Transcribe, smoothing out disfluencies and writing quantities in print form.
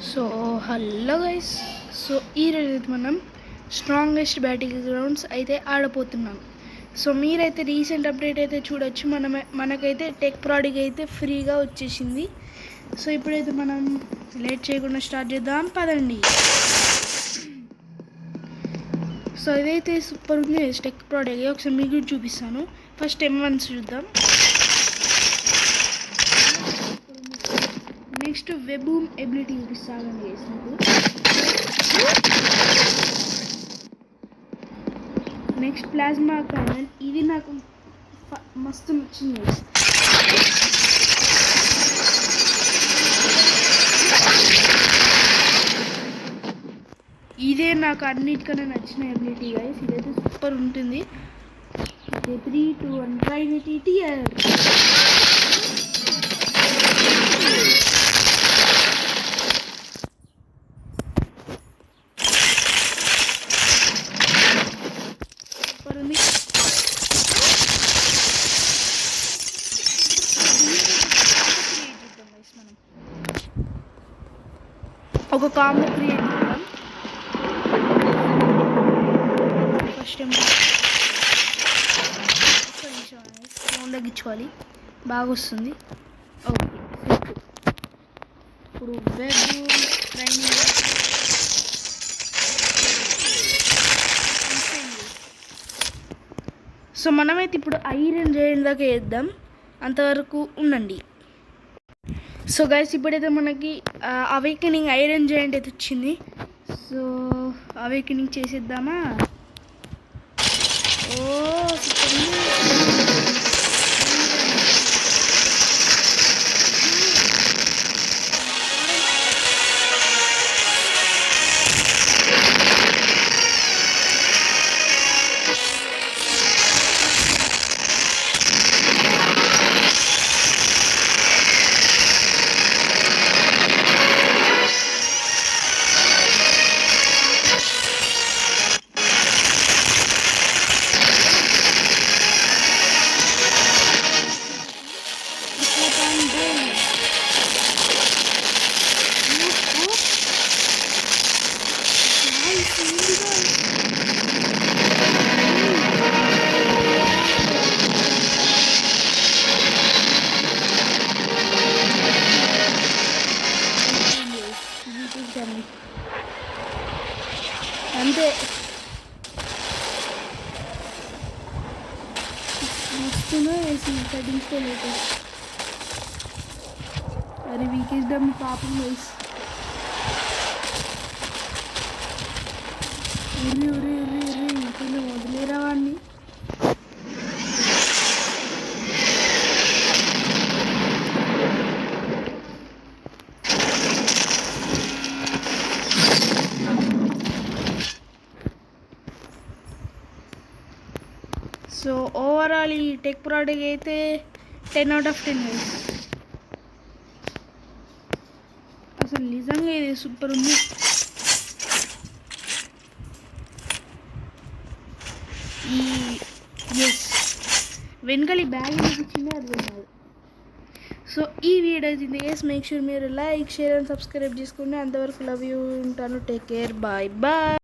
So hello guys. So ఈరోజు మనం strongest batting grounds అయితే ఆడపోతున్నాం. సో మీరైతే రీసెంట్ అప్డేట్ అయితే చూడొచ్చు. మనకైతే టెక్ ప్రోడక్ట్ అయితే ఫ్రీగా వచ్చేసింది. సో ఇప్పుడైతే మనం లేట్ చేయకుండా స్టార్ట్ చేద్దాం, పదండి. సో ఇదైతే సూపర్ ఉంది టెక్ ప్రోడక్ట్. ఒకసారి మీకు చూపిస్తాను. ఫస్ట్ M1 చూద్దాం. నెక్స్ట్ వెబ్ ఎబిలిటీ చూపిస్తాను చేసినప్పుడు. నెక్స్ట్ ప్లాస్మా కర్నల్, ఇది నాకు మస్తు నచ్చింది. ఇదే నాకు అన్నిటికన్నా నచ్చిన ఎబిలిటీ గైస్. ఇదైతే సూపర్ ఉంటుంది. 3, 2, 1 ట్రైనిటీ టియర్. ఒక కాంబో క్రియేట్ చేద్దాం. ఫస్ట్ ఫోన్ తగ్గించుకోవాలి, బాగా వస్తుంది. ఓకే, ఇప్పుడు వెబ్ ట్రైనింగ్. సో మనమైతే ఇప్పుడు ఐరన్ జైన్ దాకా వేద్దాం, అంతవరకు ఉండండి. సో గైస్, ఇప్పుడైతే మనకి అవేకనింగ్ ఐరన్ జాయింట్ అయితే వచ్చింది. సో అవేకనింగ్ చేసేద్దామా? ఓ అంతే. వస్తున్నా సెట్టింగ్స్తో లేదు. అరే వీకేద్దాం పాపం వైస్. వదిలేరా వాడిని. సో ఓవరాల్ ఈ టెక్ ప్రోడక్ట్ అయితే 10 out of 10 వేస్. అసలు నిజంగా ఇది సూపర్ ఉంది. ఈ ఎస్ వెనకాల ఈ బ్యాగ్ ఇచ్చింది, అది కాదు. సో ఈ వీడియో ఇది ఎస్. మేక్ షూర్ మీరు లైక్, షేర్ అండ్ సబ్స్క్రైబ్ చేసుకోండి. అంతవరకు లవ్ యూ. ఉంటాను. Take care. Bye bye.